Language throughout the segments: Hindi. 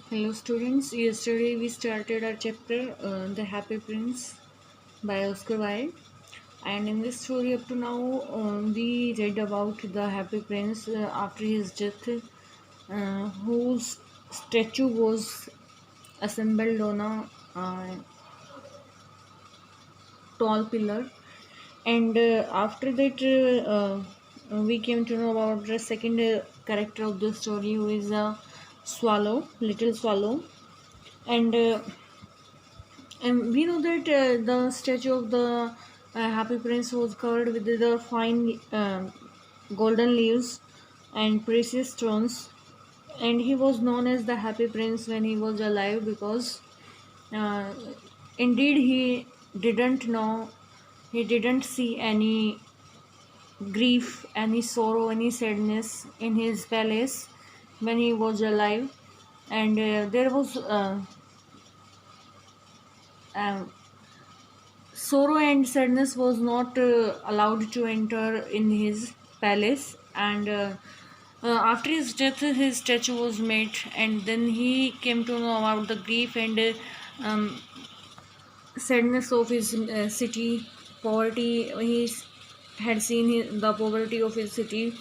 Hello students, yesterday we started our chapter The Happy Prince by Oscar Wilde, and in this story up to now we read about the Happy Prince after his death, whose statue was assembled on a tall pillar, and after that we came to know about the second character of the story, who is a swallow, little swallow. And we know that the statue of the Happy Prince was covered with the fine golden leaves and precious stones, and he was known as the Happy Prince when he was alive because uh, indeed didn't know, he didn't see any grief, any sorrow, any sadness in his palace when he was alive, and there was uh, sorrow and sadness was not allowed to enter in his palace, and after his death his statue was made, and then he came to know about the grief and um, sadness of his city, poverty. Had seen the poverty of his city,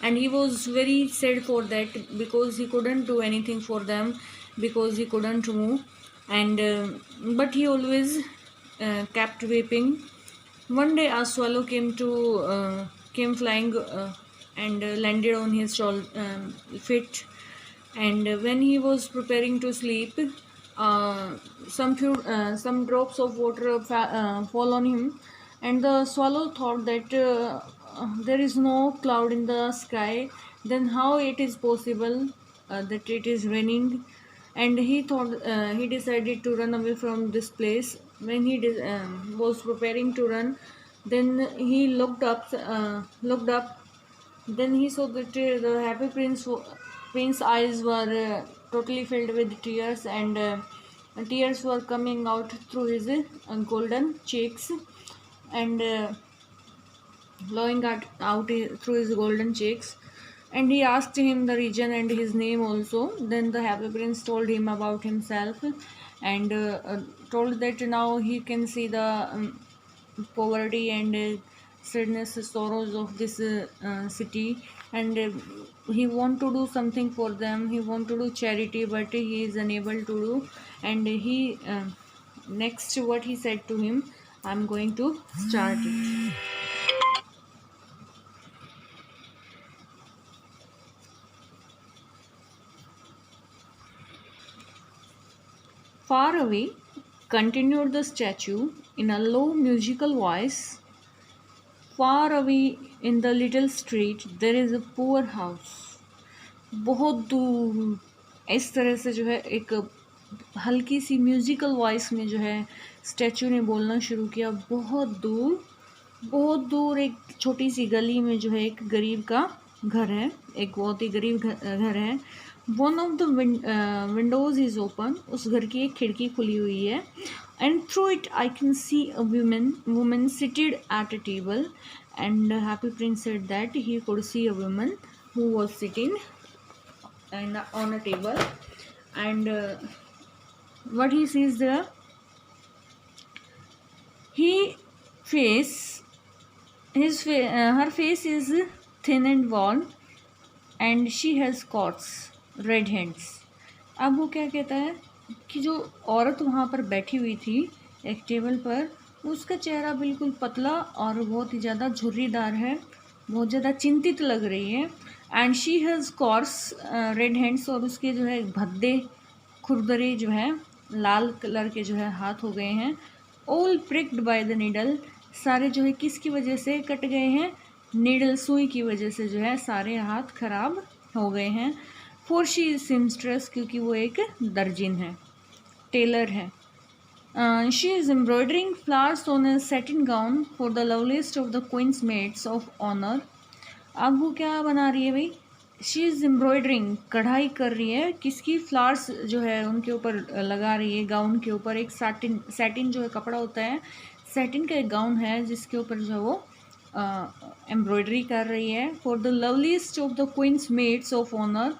and he was very sad for that because he couldn't do anything for them, because he couldn't move, and but he always kept weeping. One day a swallow came flying and landed on his feet, and when he was preparing to sleep, uh, some drops of water fall on him, and the swallow thought that there is no cloud in the sky, then how it is possible that it is raining. And he decided to run away from this place. When was preparing to run, then he looked up. Then he saw that the Happy Prince's eyes were totally filled with tears, and tears were coming out through his golden cheeks, and blowing out through his golden cheeks. And he asked him the region and his name also. Then the Happy Prince told him about himself, and told that now he can see the poverty and sadness, sorrows of this city, and he want to do something for them. He want to do charity, but he is unable to do. And he next what he said to him, I'm going to start it. Far away, continued the statue in a low musical voice. Far away in the little street there is a poor house. बहुत दूर, इस तरह से जो है एक हल्की सी म्यूजिकल वॉइस में जो है स्टैचू ने बोलना शुरू किया। बहुत दूर एक छोटी सी गली में जो है एक गरीब का घर है, एक बहुत ही गरीब घर है। One of the Windows is open, उस घर की एक खिड़की खुली हुई है। And through it I can see a woman seated at a table, and happy Prince said that he could see a woman who was sitting and on a table, and what he sees there, he face her face is thin and worn, and she has cords, red hands. अब वो क्या कहता है कि जो औरत वहाँ पर बैठी हुई थी एक टेबल पर, उसका चेहरा बिल्कुल पतला और बहुत ही ज़्यादा झुर्रीदार है, बहुत ज़्यादा चिंतित लग रही है। And she has coarse, red hands, और उसके जो है भद्दे खुरदरे जो है लाल कलर के जो है हाथ हो गए हैं। ऑल प्रिक्ड बाय द नीडल, सारे जो है किसकी वजह से कट गए हैं, नीडल सुई की वजह से जो है सारे हाथ खराब हो गए हैं। फॉर शी इज सिम्स्ट्रेस, क्योंकि वो एक दर्जिन है, टेलर है। She is embroidering flowers on a satin gown for the loveliest of the queen's maids of honour. अब वो क्या बना रही है भाई, शी इज़ एम्ब्रॉयडरिंग, कढ़ाई कर रही है, किसकी, फ्लावर्स जो है उनके ऊपर लगा रही है, गाउन के ऊपर। एक सैटिन जो है कपड़ा होता है, सैटिन का एक गाउन है जिसके ऊपर जो है वो एम्ब्रॉयडरी कर रही है। For the loveliest of the queen's maids of honour,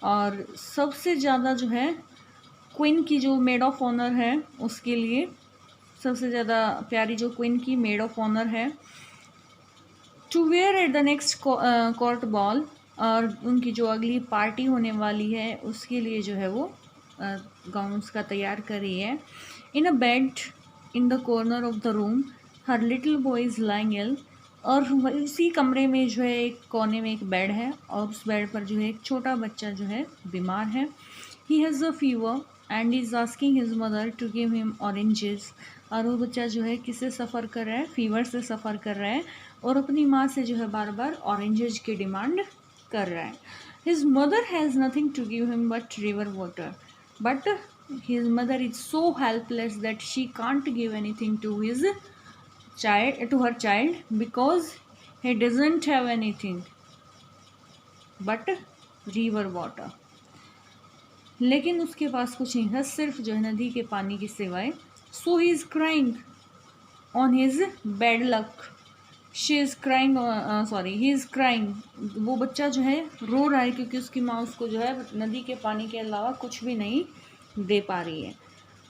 और सबसे ज़्यादा जो है क्वीन की जो मेड ऑफ ऑनर है उसके लिए, सबसे ज़्यादा प्यारी जो क्वीन की मेड ऑफ ऑनर है, to wear at the next court ball, और उनकी जो अगली पार्टी होने वाली है उसके लिए जो है वो गाउन उसका तैयार कर रही है। In a bed in the corner of the room her little boy is lying ill, और इसी कमरे में जो है एक कोने में एक बेड है और उस बेड पर जो है एक छोटा बच्चा जो है बीमार है। He has a fever and is asking his mother to give him oranges, और वो बच्चा जो है किससे सफ़र कर रहा है, फीवर से सफ़र कर रहा है और अपनी माँ से जो है बार बार ऑरेंजेस की डिमांड कर रहा है। His mother has nothing to give him but river water, but his mother is so helpless that she can't give anything to his child, to her child, because he doesn't have anything but river water। लेकिन उसके पास कुछ नहीं है सिर्फ जो है नदी के पानी की सिवाय। So he is crying on his bad luck, she is crying, sorry he is crying, वो बच्चा जो है रो रहा है क्योंकि उसकी माँ उसको जो है नदी के पानी के अलावा कुछ भी नहीं दे पा रही है।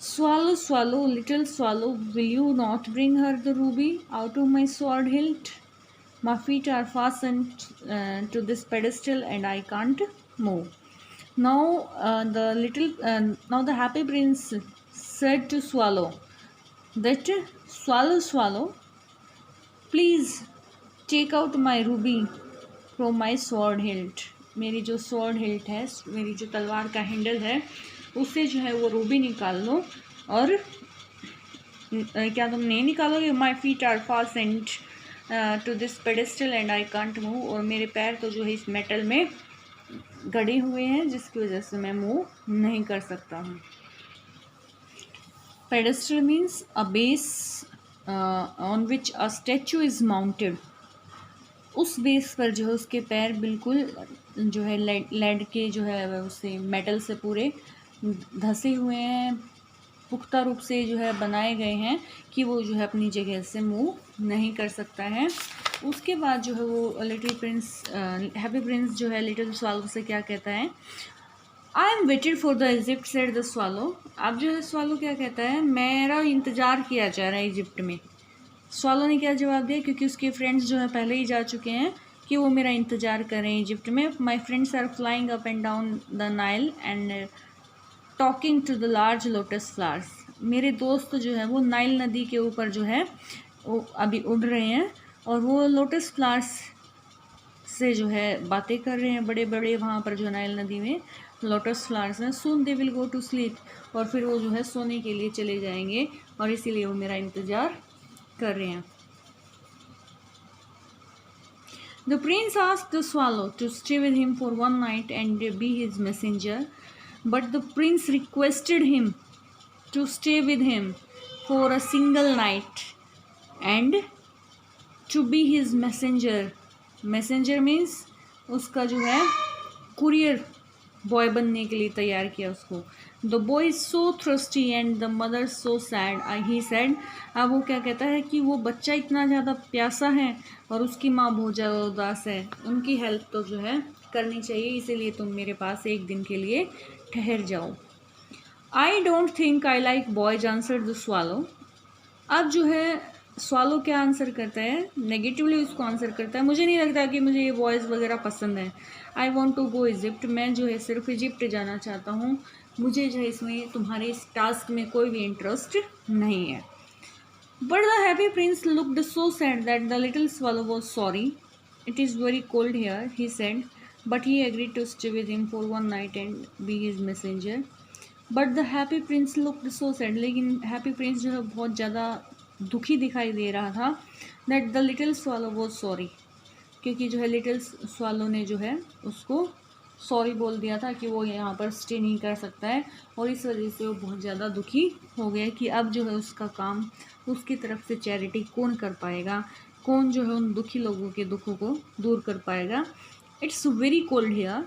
Swallow, swallow, little swallow, will you not bring her the ruby out of my sword hilt? My feet are fastened to this pedestal and I can't move. Now the happy prince said to swallow that, swallow, swallow, please take out my ruby from my sword hilt। मेरी जो sword hilt है, मेरी जो तलवार का हैंडल है, उससे जो है वो रूबी निकाल लो। और क्या तुम नहीं निकालोगे? My feet are fastened to this pedestal and I can't move, और मेरे पैर तो जो है इस मेटल में गड़े हुए हैं जिसकी वजह से मैं मूव नहीं कर सकता हूँ। Pedestal means a base on which a statue is mounted, उस बेस पर जो है उसके पैर बिल्कुल जो है लेड के जो है उससे मेटल से पूरे धसे हुए हैं, पुख्ता रूप से जो है बनाए गए हैं कि वो जो है अपनी जगह से मूव नहीं कर सकता है। उसके बाद जो है वो लिटिल प्रिंस, हैप्पी प्रिंस जो है लिटिल स्वालो से क्या कहता है, आई am waited for the Egypt said the swallow. अब जो है स्वालो क्या कहता है, मेरा इंतज़ार किया जा रहा है इजिप्ट में। स्वालो ने क्या जवाब दिया, क्योंकि उसके फ्रेंड्स जो है पहले ही जा चुके हैं, कि वो मेरा इंतज़ार कर रहे हैं इजिप्ट में। My friends are flying up and down the Nile and talking to the large lotus flowers. मेरे दोस्त जो है वो नाइल नदी के ऊपर जो है वो अभी उड़ रहे हैं और वो लोटस फ्लावर्स से जो है बातें कर रहे हैं, बड़े बड़े वहाँ पर जो नाइल नदी में लोटस फ्लावर्स हैं। Soon they will go to sleep, और फिर वो जो है सोने के लिए चले जाएंगे और इसीलिए वो मेरा इंतज़ार कर रहे हैं। The prince asked the swallow to stay with him for one night and be his messenger, but the prince requested him to stay with him for a single night and to be his messenger। Messenger means उसका जो है कुरियर बॉय बनने के लिए तैयार किया उसको। The boy is so thirsty and the mother so sad, he sad. अब वो क्या कहता है कि वो बच्चा इतना ज़्यादा प्यासा है और उसकी माँ बहुत ज़्यादा उदास है, उनकी हेल्प तो जो है करनी चाहिए, इसीलिए तुम मेरे पास एक दिन के लिए ठहर जाओ। I don't think I like boys answer the swallow. अब जो है स्वालो क्या आंसर करता है, नेगेटिवली उसको आंसर करता है, मुझे नहीं लगता कि मुझे ये बॉयज़ वगैरह पसंद है। I want to go Egypt, मैं जो है सिर्फ इजिप्ट जाना चाहता हूँ, मुझे जो है इसमें तुम्हारे इस टास्क में कोई भी इंटरेस्ट नहीं है। But the happy prince looked so sad that the little swallow was sorry. It is very cold here, he said, but he agreed to stay with him for one night and be his messenger. But the happy prince looked so sad, लेकिन हैप्पी प्रिंस जो है बहुत ज़्यादा दुखी दिखाई दे रहा था। That the little swallow was sorry, क्योंकि जो है लिटिल स्वालो ने जो है उसको सॉरी बोल दिया था कि वो यहाँ पर स्टे नहीं कर सकता है, और इस वजह से वो बहुत ज़्यादा दुखी हो गया कि अब जो है उसका काम, उसकी तरफ से चैरिटी कौन कर पाएगा, कौन जो है उन दुखी लोगों के दुखों को दूर कर पाएगा। It's very cold here,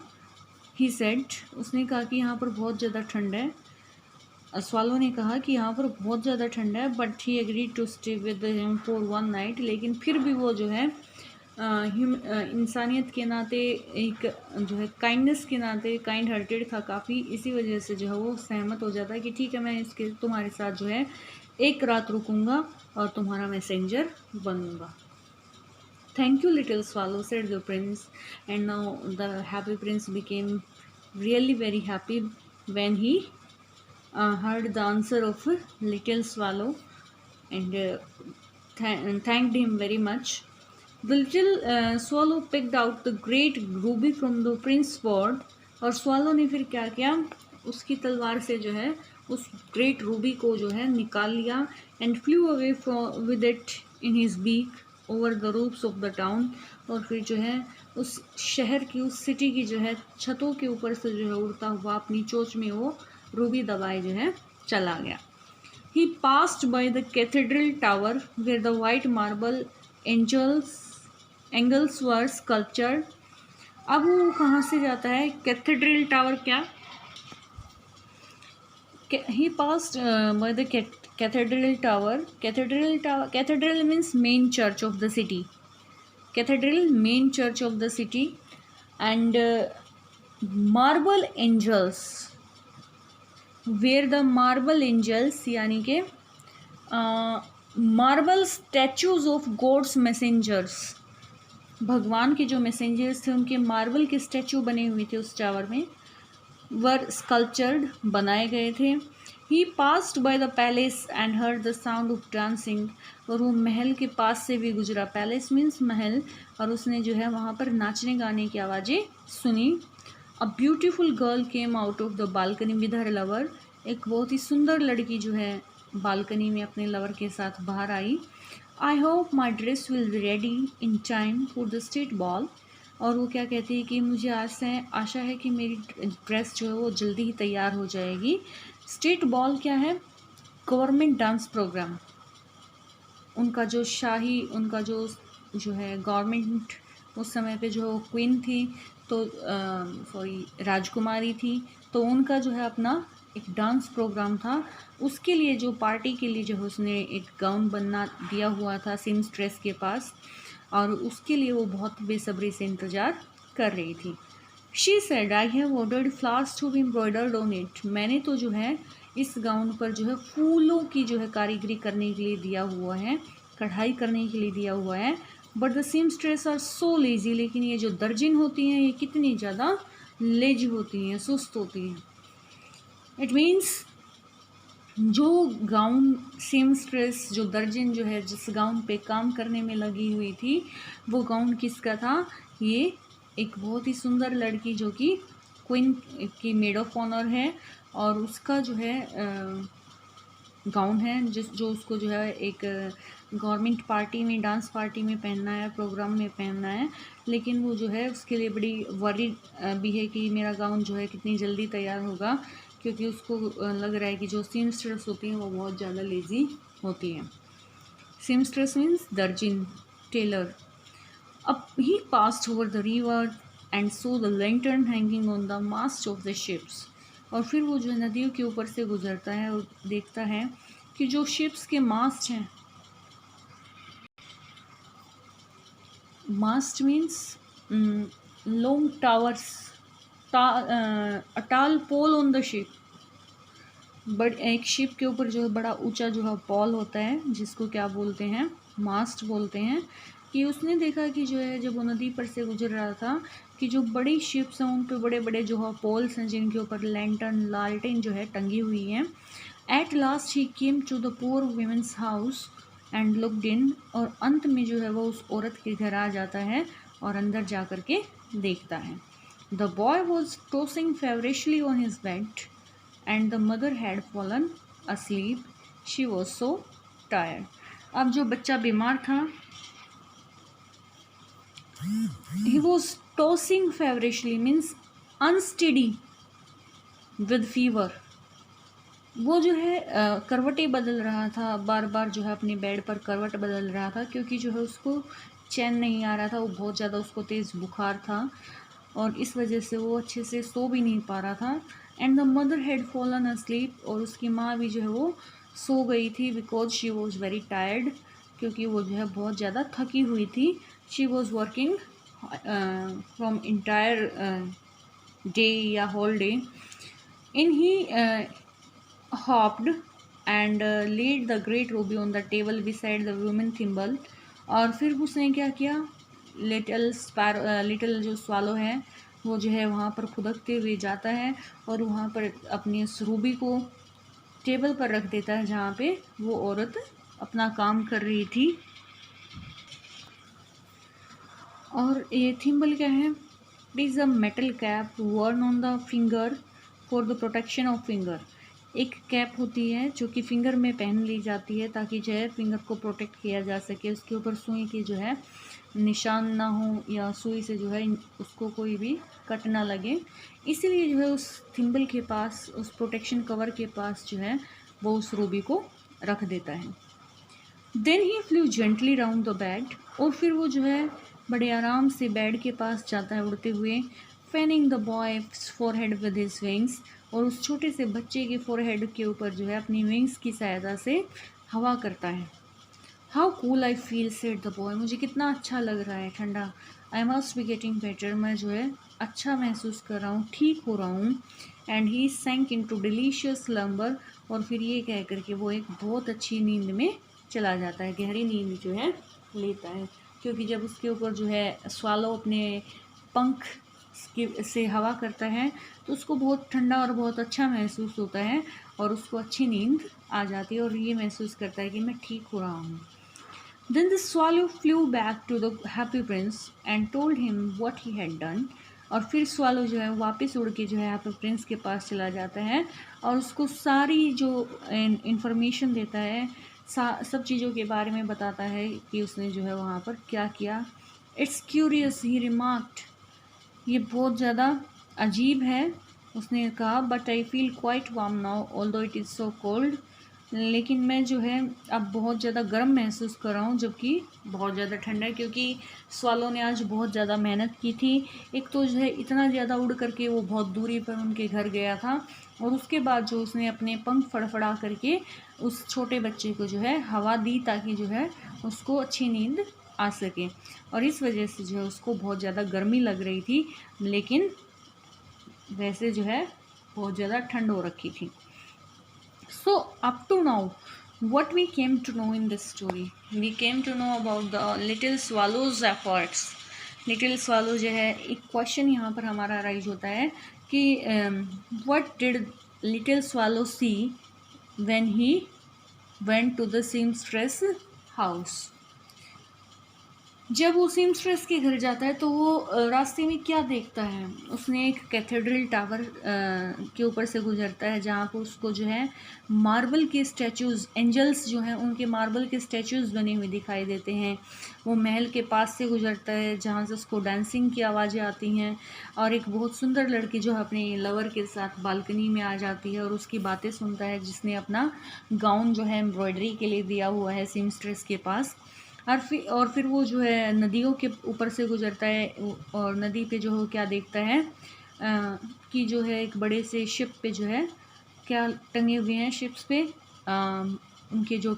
he said, उसने कहा कि यहाँ पर बहुत ज़्यादा ठंड है। स्वालो ने कहा कि यहाँ पर बहुत ज़्यादा ठंड है, but he agreed to stay with him for one night, लेकिन फिर भी वो जो है इंसानियत के नाते, एक जो है काइंडनेस के नाते काइंड हार्टेड था काफ़ी, इसी वजह से जो है वो सहमत हो जाता है कि ठीक है, मैं इसके तुम्हारे साथ जो है एक रात रुकूंगा और तुम्हारा मैसेंजर बनूंगा। Thank you, little swallow, said the prince. And now the happy prince became really very happy when he heard the answer of little swallow, and thanked him very much. The little swallow picked out the great ruby from the prince's sword, और swallow ने फिर क्या किया, उसकी तलवार से जो है उस ग्रेट रूबी को जो है निकाल लिया, and flew away with it in his beak over the roofs of the town, और फिर जो है उस शहर की, उस सिटी की जो है छतों के ऊपर से जो है उड़ता हुआ अपनी चोंच में वो रूबी दबाए जो है चला गया। He passed by the cathedral tower where the white marble angels were sculptured. अब वो कहाँ से जाता है? कैथेड्रल टावर क्या? He passed by the cathedral tower. Cathedral means main church of the city. Cathedral, main church of the city, and marble angels, where the marble angels यानी के marble statues of gods messengers, भगवान के जो मैसेंजर्स थे उनके मार्बल के स्टैचू बने हुए थे उस टावर में, वर स्कल्पचर्ड, बनाए गए थे। He passed by the palace and heard the sound of dancing, और वो महल के पास से भी गुजरा, पैलेस मीन्स महल, और उसने जो है वहाँ पर नाचने गाने की आवाज़ें सुनी। A beautiful girl came out of the balcony with her lover, एक बहुत ही सुंदर लड़की जो है बालकनी में अपने लवर के साथ बाहर आई। I hope my dress will be ready in time for the state ball, और वो क्या कहती है कि मुझे आशा है कि मेरी ड्रेस जो है वो जल्दी ही तैयार हो जाएगी। स्टेट बॉल क्या है? Government dance programme. उनका जो है गवर्नमेंट, उस समय पे जो क्वीन थी, तो राजकुमारी थी, तो उनका जो है अपना एक डांस प्रोग्राम था, उसके लिए जो पार्टी के लिए जो है उसने एक गाउन बनना दिया हुआ था सिम्स्ट्रेस के पास, और उसके लिए वो बहुत बेसब्री से इंतज़ार कर रही थी। She said I have ordered flowers to be embroidered on it, मैंने तो जो है इस गाउन पर जो है फूलों की जो है कारीगरी करने के लिए दिया हुआ है, कढ़ाई करने के लिए दिया हुआ है। But the seamstress are so lazy, लेकिन ये जो दर्जिन होती हैं ये कितनी ज़्यादा लेजी होती हैं, सुस्त होती हैं। इट मीन्स जो गाउन सीमस्ट्रेस, जो दर्जिन जो है जिस गाउन पे काम करने में लगी हुई थी, वो गाउन किसका था? ये एक बहुत ही सुंदर लड़की जो कि क्वीन की मेड ऑफ ऑनर है, और उसका जो है गाउन है जो उसको जो है एक गवर्नमेंट पार्टी में, डांस पार्टी में पहनना है, प्रोग्राम में पहनना है, लेकिन वो जो है उसके लिए बड़ी वरीड भी है कि मेरा गाउन जो है कितनी जल्दी तैयार होगा, क्योंकि उसको लग रहा है कि जो सीमस्ट्रेस होती हैं वो बहुत ज़्यादा लेज़ी होती हैं। सीमस्ट्रेस मीन्स दर्जिन, टेलर। अब he passed over the river and saw the lantern hanging on the mast of the ships, और फिर वो जो नदियों के ऊपर से गुजरता है और देखता है कि जो शिप्स के मास्ट हैं, मास्ट मीन्स लॉन्ग टावर्स, अ टाल पोल ऑन द शिप, बट एक शिप के ऊपर जो है बड़ा ऊंचा जो है पोल होता है, जिसको क्या बोलते हैं? मास्ट बोलते हैं। कि उसने देखा कि जो है जब वो नदी पर से गुजर रहा था कि जो बड़ी शिप्स हैं उन पे बड़े बड़े जो है पोल्स हैं, जिनके ऊपर लैंटर्न, लालटेन जो है टंगी हुई हैं। At last he came to the poor women's house and looked in, और अंत में जो है वो उस औरत के घर आ जाता है और अंदर जा कर के देखता है। The boy was tossing feverishly on his bed and the mother had fallen asleep, she was so tired. अब जो बच्चा बीमार था, he was tossing feverishly means unsteady with fever, वो जो है करवटें बदल रहा था, बार बार जो है अपने बेड पर करवट बदल रहा था, क्योंकि जो है उसको चैन नहीं आ रहा था, वो बहुत ज़्यादा उसको तेज़ बुखार था, और इस वजह से वो अच्छे से सो भी नहीं पा रहा था। And the mother had fallen asleep, और उसकी माँ भी जो है वो सो गई थी, because she was very tired, क्योंकि वो जो है बहुत ज़्यादा थकी हुई थी। She was working from entire day या whole day in he hopped and laid the great ruby on the table beside the woman thimble। और फिर उसने क्या किया, लिटिल जो स्वालो है वो जो है वहाँ पर खुदकते हुए जाता है और वहाँ पर अपनी उस रूबी को टेबल पर रख देता है जहाँ पे वो औरत अपना काम कर रही थी। और ये थिम्बल क्या है, it is a metal cap worn on the finger for the protection of finger. एक कैप होती है जो कि फिंगर में पहन ली जाती है ताकि जो है फिंगर को प्रोटेक्ट किया जा सके, उसके ऊपर सुई की जो है निशान ना हो या सुई से जो है उसको कोई भी कट ना लगे, इसीलिए जो है उस थिम्बल के पास, उस प्रोटेक्शन कवर के पास जो है वो उस रूबी को रख देता है। Then he flew gently round the bed, और फिर वो जो है बड़े आराम से बेड के पास जाता है उड़ते हुए, fanning the boys forehead with his wings, और उस छोटे से बच्चे के फोरहेड के ऊपर जो है अपनी विंग्स की सहायता से हवा करता है। How cool I feel said the boy, मुझे कितना अच्छा लग रहा है, ठंडा। I must be getting better, मैं जो है अच्छा महसूस कर रहा हूँ, ठीक हो रहा हूँ। And he sank into delicious slumber, और फिर ये कह करके वो एक बहुत अच्छी नींद में चला जाता है, गहरी नींद जो है लेता है। क्योंकि जब उसके ऊपर जो है स्वालो अपने पंख से हवा करता है तो उसको बहुत ठंडा और बहुत अच्छा महसूस होता है और उसको अच्छी नींद आ जाती है और ये महसूस करता है कि मैं ठीक हो रहा हूँ। Then the swallow flew back to the happy prince and told him what he had done। और फिर स्वालो जो है वापस उड़ के जो है हैप्पी प्रिंस के पास चला जाता है और उसको सारी जो इंफॉर्मेशन देता है, सब चीज़ों के बारे में बताता है कि उसने जो है वहाँ पर क्या किया। इट्स क्यूरियस ही रिमार्क्ड, ये बहुत ज़्यादा अजीब है, उसने कहा, but I feel quite warm now although it is so cold. लेकिन मैं जो है अब बहुत ज़्यादा गर्म महसूस कर रहा हूँ जबकि बहुत ज़्यादा ठंडा है, क्योंकि स्वालो ने आज बहुत ज़्यादा मेहनत की थी। एक तो जो है इतना ज़्यादा उड़ करके वो बहुत दूरी पर उनके घर गया था और उसके बाद जो उसने अपने पंख फड़फड़ा करके उस छोटे बच्चे को जो है हवा दी ताकि जो है उसको अच्छी नींद आ सके, और इस वजह से जो है उसको बहुत ज़्यादा गर्मी लग रही थी, लेकिन वैसे जो है बहुत ज़्यादा ठंड हो रखी थी। So up to now, what we came to know in this story, we came to know about the little swallow's efforts। Little swallow जो है, एक क्वेश्चन यहाँ पर हमारा राइज होता है कि what did little swallow see when he went to the seamstress house। जब वो सीमस्ट्रेस के घर जाता है तो वो रास्ते में क्या देखता है, उसने एक कैथेड्रल टावर के ऊपर से गुजरता है जहाँ पर उसको जो है मार्बल के स्टैचूज़, एंजल्स जो हैं उनके मार्बल के स्टैचूज़ बने हुए दिखाई देते हैं। वो महल के पास से गुजरता है जहाँ से उसको डांसिंग की आवाज़ें आती हैं और एक बहुत सुंदर लड़की जो है अपने लवर के साथ बालकनी में आ जाती है और उसकी बातें सुनता है, जिसने अपना गाउन जो है एम्ब्रॉयडरी के लिए दिया हुआ है सीमस्ट्रेस के पास। और फिर वो जो है नदियों के ऊपर से गुजरता है और नदी पे जो क्या देखता है कि जो है एक बड़े से शिप पे जो है क्या टंगे हुए हैं, शिप्स पे उनके जो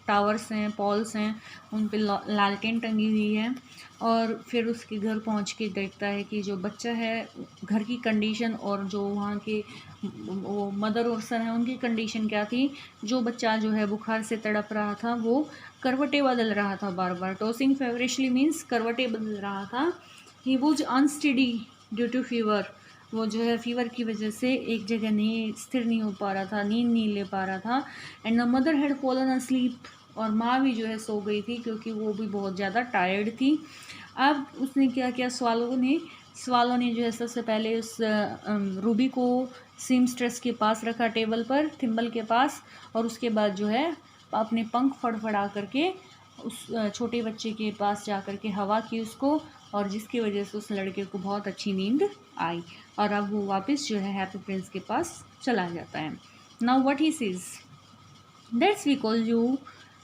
टावर्स हैं, पॉल्स हैं, उन पे लालटेन टंगी हुई है। और फिर उसके घर पहुंच के देखता है कि जो बच्चा है, घर की कंडीशन और जो वहाँ के वो मदर और सन है उनकी कंडीशन क्या थी। जो बच्चा जो है बुखार से तड़प रहा था वो करवटें बदल रहा था, बार बार टॉसिंग फेवरिशली मीन्स करवटें बदल रहा था। He was unsteady due to fever, वो जो है फीवर की वजह से एक जगह नहीं स्थिर नहीं हो पा रहा था, नींद नहीं ले पा रहा था। And the mother had fallen asleep, और माँ भी जो है सो गई थी क्योंकि वो भी बहुत ज़्यादा टायर्ड थी। अब उसने क्या किया, स्वालो ने जो है सबसे पहले उस रूबी को सीमस्ट्रेस के पास रखा, टेबल पर थिम्बल के पास, और उसके बाद जो है अपने पंख फड़फड़ा करके उस छोटे बच्चे के पास जा कर के हवा की उसको, और जिसकी वजह से उस लड़के को बहुत अच्छी नींद आई और अब वो वापस जो है हैप्पी प्रिंस के पास चला जाता है। Now what he sees, that's because you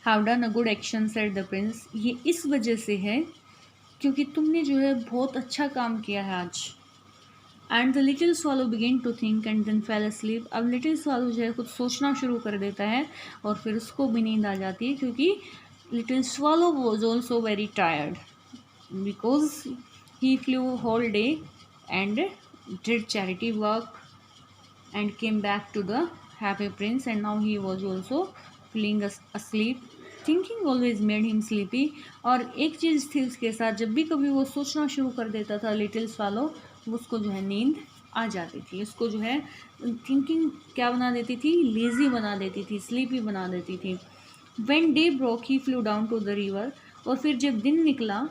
have done a good action said the Prince, ये इस वजह से है क्योंकि तुमने जो है बहुत अच्छा काम किया है आज। And the little swallow begin to think and then fell asleep, अब लिटिल स्वालो जो है कुछ सोचना शुरू कर देता है और फिर उसको भी नींद आ जाती है क्योंकि little swallow was also very tired. because he flew whole day and did charity work and came back to the happy prince, and now he was also feeling asleep. Thinking always made him sleepy. और एक चीज़ थी उसके साथ, जब भी कभी वो सोचना शुरू कर देता था लिटिल स्वालो, उसको जो है नींद आ जाती थी। उसको जो है थिंकिंग क्या बना देती थी, लेजी बना देती थी, स्लीपी बना देती थी। When day broke he flew down to the river, और फिर जब दिन निकला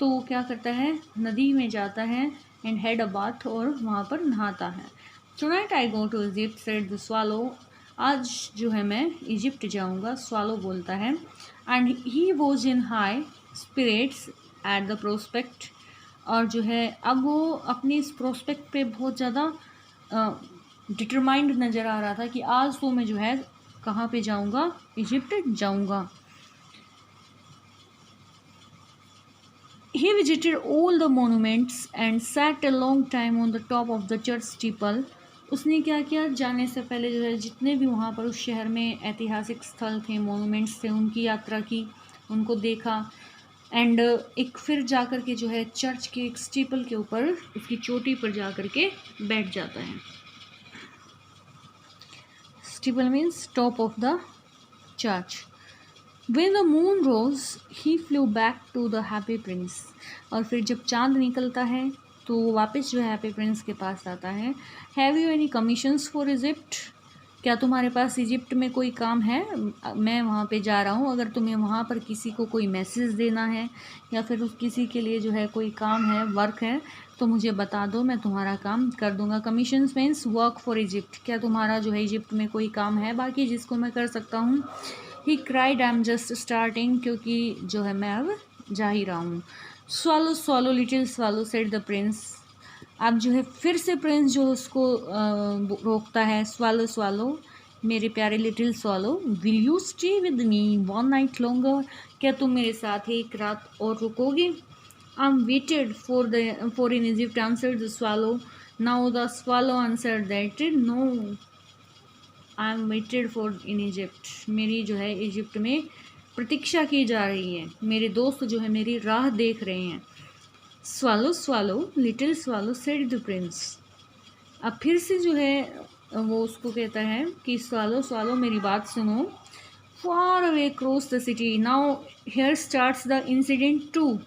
तो वो क्या करता है, नदी में जाता है एंड हैड अ बाथ, और वहाँ पर नहाता है। Tonight I go to Egypt said the swallow, आज जो है मैं इजिप्ट जाऊँगा, स्वालो बोलता है। And he was in high spirits at the prospect, और जो है अब वो अपनी इस प्रोस्पेक्ट पे बहुत ज़्यादा डिटरमाइंड नज़र आ रहा था कि आज तो मैं जो है कहाँ पे जाऊँगा, इजिप्ट जाऊँगा। He visited all the monuments and sat a long time on the top of the church steeple. उसने क्या किया, जाने से पहले जो है जितने भी वहाँ पर उस शहर में ऐतिहासिक स्थल थे, मोनूमेंट्स थे, उनकी यात्रा की, उनको देखा। एंड एक फिर जाकर के जो है चर्च के एक स्टीपल के ऊपर, उसकी चोटी पर जाकर के बैठ जाता है। Steeple means top of the church. When the moon rose, he flew back to the happy prince. और फिर जब चांद निकलता है तो वापस जो है हैप्पी प्रिंस के पास आता है। Have you any commissions for Egypt? क्या तुम्हारे पास इजिप्ट में कोई काम है? मैं वहाँ पे जा रहा हूँ, अगर तुम्हें वहाँ पर किसी को कोई मैसेज देना है या फिर उस किसी के लिए जो है कोई काम है, वर्क है, तो मुझे बता दो, मैं तुम्हारा काम कर दूंगा। Commissions means work for Egypt, क्या तुम्हारा जो है इजिप्ट में कोई काम है बाकी जिसको मैं कर सकता हूँ। He cried I am just starting, क्योंकि जो है मैं अब जा ही रहा हूँ। Swallow swallow little swallow said the Prince, अब जो है फिर से प्रिंस जो उसको रोकता है, स्वालो स्वालो मेरे प्यारे little swallow, will you stay with me one night longer, क्या तुम मेरे साथ एक रात और रुकोगे। I am waited for in Egypt answered the swallow, now the swallow answered that no I am waited for in Egypt, मेरी जो है इजिप्ट में प्रतीक्षा की जा रही है, मेरे दोस्त जो है मेरी राह देख रहे हैं। Swallow swallow little swallow said the Prince, अब फिर से जो है वो उसको कहता है कि स्वालो स्वालो मेरी बात सुनो। Far away across the city, now here starts the incident 2,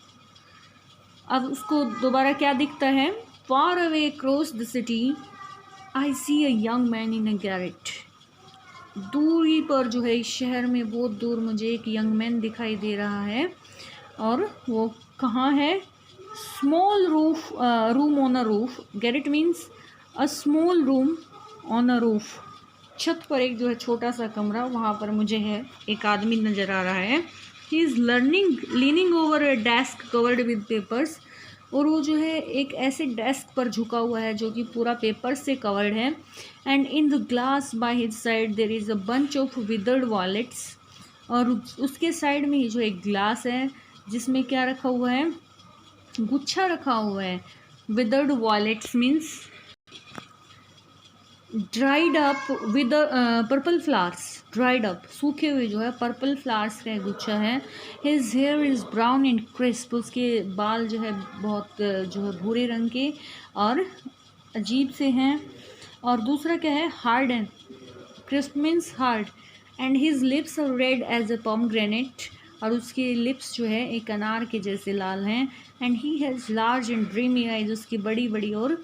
अब उसको दोबारा क्या दिखता है, far away across the city I see a young man in a garret, दूरी पर जो है इस शहर में बहुत दूर मुझे एक यंग मैन दिखाई दे रहा है, और वो कहाँ है, small room on a roof, Garrett means a small room on a roof, छत पर एक जो है छोटा सा कमरा, वहाँ पर मुझे है एक आदमी नज़र आ रहा है। He is leaning over a desk covered with papers, और वो जो है एक ऐसे डेस्क पर झुका हुआ है जो कि पूरा पेपर से कवर्ड है। And in the glass by his side there is a bunch of withered violets, और उसके साइड में ही जो एक ग्लास है जिसमें क्या रखा हुआ है, गुच्छा रखा हुआ है। Withered wallets means dried up with purple flowers, dried up सूखे हुए जो है पर्पल फ्लावर्स का गुच्छा है। His here is brown and crisp, उसके बाल जो है बहुत जो है भूरे रंग के और अजीब से हैं। और दूसरा क्या है, hard and crisp means hard, and his lips are red as a pomegranate, और उसके लिप्स जो है एक अनार के जैसे लाल हैं। And he has large and dreamy eyes, उसकी बड़ी बड़ी और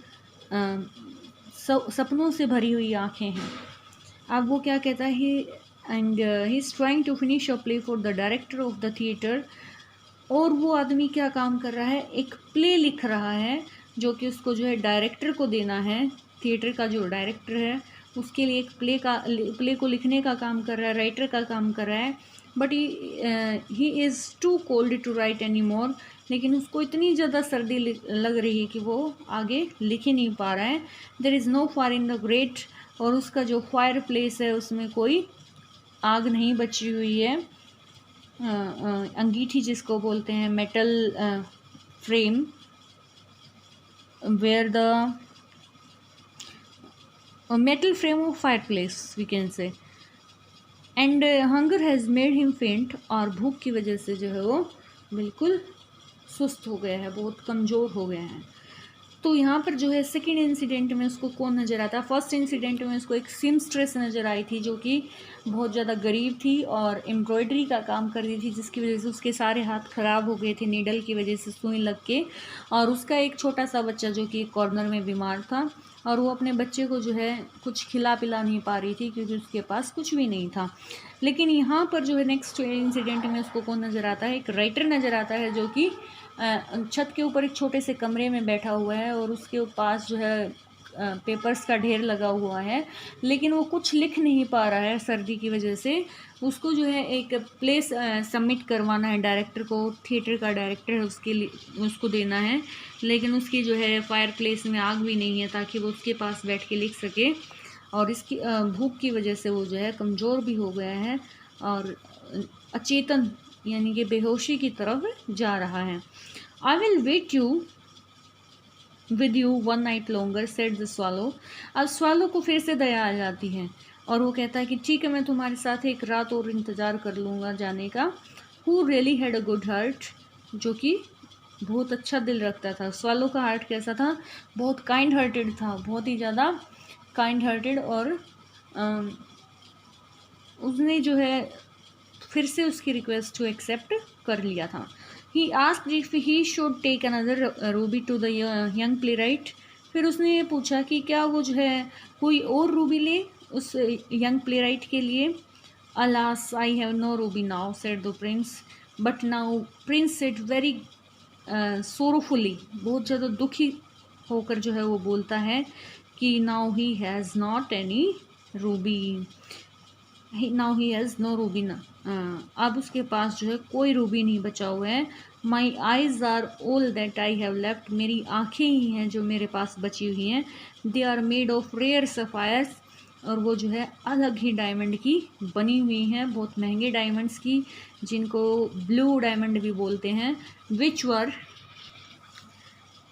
सपनों से भरी हुई आँखें हैं। अब वो क्या कहता है, and he is trying to finish a play for the director of the theatre, और वो आदमी क्या काम कर रहा है, एक प्ले लिख रहा है जो कि उसको जो है डायरेक्टर को देना है, थिएटर का जो डायरेक्टर है उसके लिए एक प्ले को लिखने का काम कर रहा है, राइटर का काम कर रहा है। But he is too cold to write any more, लेकिन उसको इतनी ज़्यादा सर्दी लग रही है कि वो आगे लिख ही नहीं पा रहा है। There is no fire in the grate, और उसका जो फायर प्लेस है उसमें कोई आग नहीं बची हुई है। अंगीठी जिसको बोलते हैं, metal frame, where the metal frame of fireplace we can say, and hunger has made him faint, और भूख की वजह से जो है वो बिल्कुल सुस्त हो गया है, बहुत कमज़ोर हो गया है। तो यहाँ पर जो है सेकंड इंसिडेंट में उसको कौन नज़र आता है? फर्स्ट इंसिडेंट में उसको एक सीमस्ट्रेस नज़र आई थी जो कि बहुत ज़्यादा गरीब थी और एम्ब्रॉयडरी का काम कर रही थी, जिसकी वजह से उसके सारे हाथ ख़राब हो गए थे नीडल की वजह से, सुई लग के। और उसका एक छोटा सा बच्चा जो कि कॉर्नर में बीमार था, और वो अपने बच्चे को जो है कुछ खिला पिला नहीं पा रही थी क्योंकि उसके पास कुछ भी नहीं था। लेकिन यहाँ पर जो है नेक्स्ट इंसिडेंट में उसको कौन नज़र आता है? एक राइटर नज़र आता है जो कि छत के ऊपर एक छोटे से कमरे में बैठा हुआ है और उसके पास जो है पेपर्स का ढेर लगा हुआ है, लेकिन वो कुछ लिख नहीं पा रहा है सर्दी की वजह से। उसको जो है एक प्ले सबमिट करवाना है डायरेक्टर को, थिएटर का डायरेक्टर है उसके लिए, उसको देना है, लेकिन उसकी जो है फायर प्लेस में आग भी नहीं है ताकि वो उसके पास बैठ के लिख सके। और इसकी भूख की वजह से वो जो है कमज़ोर भी हो गया है और अचेतन यानी कि बेहोशी की तरफ जा रहा है। I will wait you with you one night longer said the swallow. अब स्वालो को फिर से दया आ जाती है और वो कहता है कि ठीक है, मैं तुम्हारे साथ एक रात और इंतज़ार कर लूँगा जाने का। Who really had a good heart, जो कि बहुत अच्छा दिल रखता था। स्वालो का हार्ट कैसा था? बहुत काइंड हार्टेड था, बहुत ही ज़्यादा काइंड हार्टेड। और उसने जो है फिर से उसकी रिक्वेस्ट को एक्सेप्ट कर लिया था। He asked if he should take another ruby to the young playwright. फिर उसने ये पूछा कि क्या वो जो है कोई और रूबी ले उस यंग प्ले राइट के लिए। Alas I have no ruby now said the prince, but now prince said very sorrowfully, बहुत ज़्यादा दुखी होकर जो है वो बोलता है कि now he has not any ruby, now he has no ruby ना, अब उसके पास जो है कोई रूबी नहीं बचा हुआ है। My eyes are all that I have left, मेरी आँखें ही हैं जो मेरे पास बची हुई हैं। They are made of rare sapphires, और वो जो है अलग ही डायमंड की बनी हुई हैं, बहुत महंगे डायमंड्स की, जिनको ब्लू डायमंड भी बोलते हैं। Which were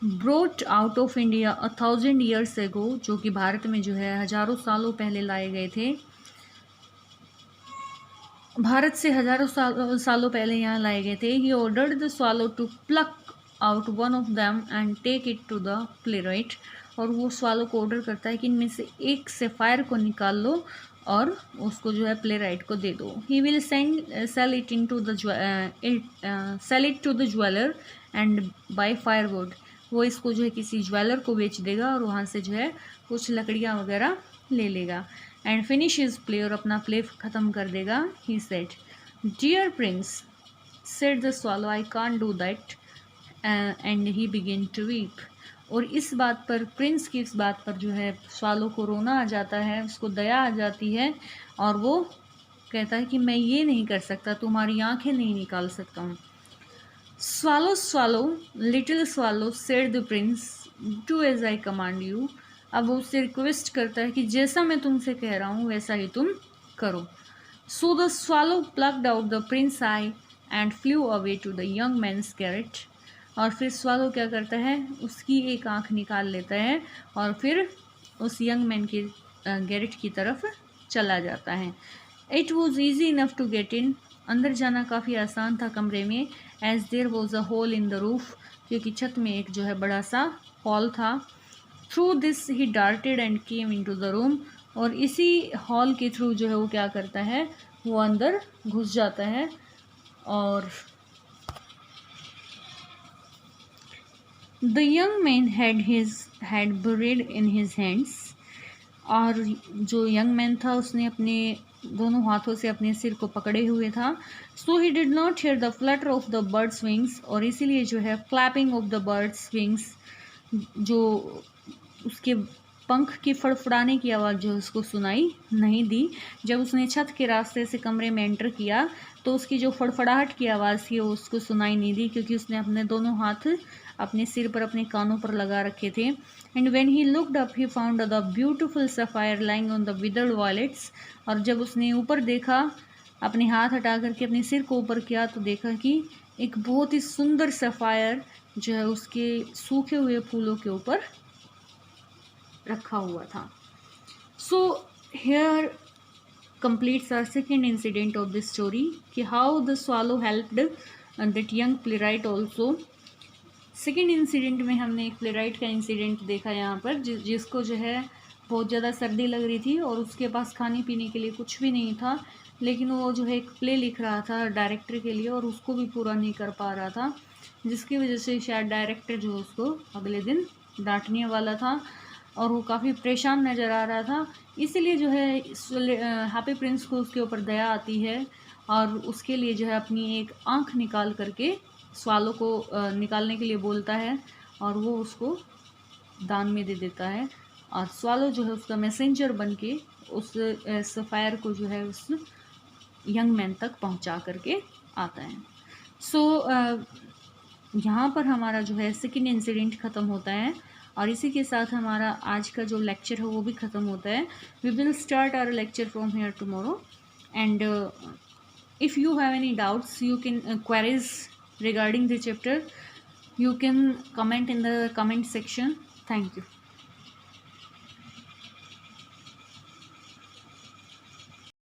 brought out of India 1000 years ago, जो कि भारत में जो है हज़ारों सालों पहले लाए गए थे। भारत से हज़ारों सालों पहले यहाँ लाए गए थे। He ordered the swallow to pluck out one of them and take it to the playwright. और वो स्वालो को ऑर्डर करता है कि इनमें से एक सेफायर को निकाल लो और उसको जो है प्ले राइट को दे दो। He will sell it to the sell it to the jeweller and buy firewood. वो इसको जो है किसी ज्वेलर को बेच देगा और वहाँ से जो है कुछ लकड़ियाँ वगैरह ले लेगा। एंड फिनिश हिज प्ले, और अपना प्ले ख़त्म कर देगा। He said dear prince said the swallow I can't do that, and he begin to weep. और इस बात पर, प्रिंस की इस बात पर जो है स्वालो को रोना आ जाता है, उसको दया आ जाती है और वो कहता है कि मैं ये नहीं कर सकता, तुम्हारी आंखें नहीं निकाल सकता हूँ। Swallow swallow little swallow said the prince do as I command you. अब वो उससे रिक्वेस्ट करता है कि जैसा मैं तुमसे कह रहा हूँ वैसा ही तुम करो। So the swallow plugged out the prince eye and flew away to the young man's garret. और फिर स्वालो क्या करता है, उसकी एक आँख निकाल लेता है और फिर उस यंग मैन के गैरेट की तरफ चला जाता है। It was easy enough to get in, अंदर जाना काफ़ी आसान था कमरे में। As there was a hole in the roof, क्योंकि छत में एक जो है बड़ा सा हॉल था। Through this he darted and came into the room, और इसी हॉल के थ्रू जो है वो क्या करता है, वो अंदर घुस जाता है। और the young man had his had buried in his hands, और जो यंग मैन था उसने अपने दोनों हाथों से अपने सिर को पकड़े हुए था। So he did not hear the flutter of the bird's wings, और इसीलिए जो है clapping of the bird's wings, जो उसके पंख की फड़फड़ाने की आवाज़ जो उसको सुनाई नहीं दी। जब उसने छत के रास्ते से कमरे में एंटर किया तो उसकी जो फड़फड़ाहट की आवाज़ थी वो उसको सुनाई नहीं दी, क्योंकि उसने अपने दोनों हाथ अपने सिर पर, अपने कानों पर लगा रखे थे। And when he looked up he found the beautiful sapphire lying on the withered violets. और जब उसने ऊपर देखा, अपने हाथ हटा करके अपने सिर को ऊपर किया, तो देखा कि एक बहुत ही सुंदर सफ़ायर जो है उसके सूखे हुए फूलों के ऊपर रखा हुआ था। So here completes our second incident of this story, कि how the swallow helped that young playwright also second incident में हमने एक प्लेराइट का इंसिडेंट देखा यहाँ पर, जिसको जो है बहुत ज़्यादा सर्दी लग रही थी और उसके पास खाने पीने के लिए कुछ भी नहीं था, लेकिन वो जो है एक प्ले लिख रहा था डायरेक्टर के लिए और उसको भी पूरा नहीं कर पा रहा था, जिसकी वजह से शायद डायरेक्टर जो उसको अगले दिन डांटने वाला था और वो काफ़ी परेशान नज़र आ रहा था। इसीलिए जो है हैप्पी प्रिंस को उसके ऊपर दया आती है और उसके लिए जो है अपनी एक आँख निकाल करके स्वालो को निकालने के लिए बोलता है और वो उसको दान में दे देता है और स्वालो जो है उसका मैसेंजर बन के उस सफ़ायर को जो है उस यंग मैन तक पहुंचा करके आता है। सो यहाँ पर हमारा जो है सेकेंड इंसिडेंट ख़त्म होता है और इसी के साथ हमारा आज का जो लेक्चर है वो भी ख़त्म होता है। We will start our lecture from here tomorrow and if you have any doubts, you can queries regarding the chapter, you can comment in the comment section. Thank you.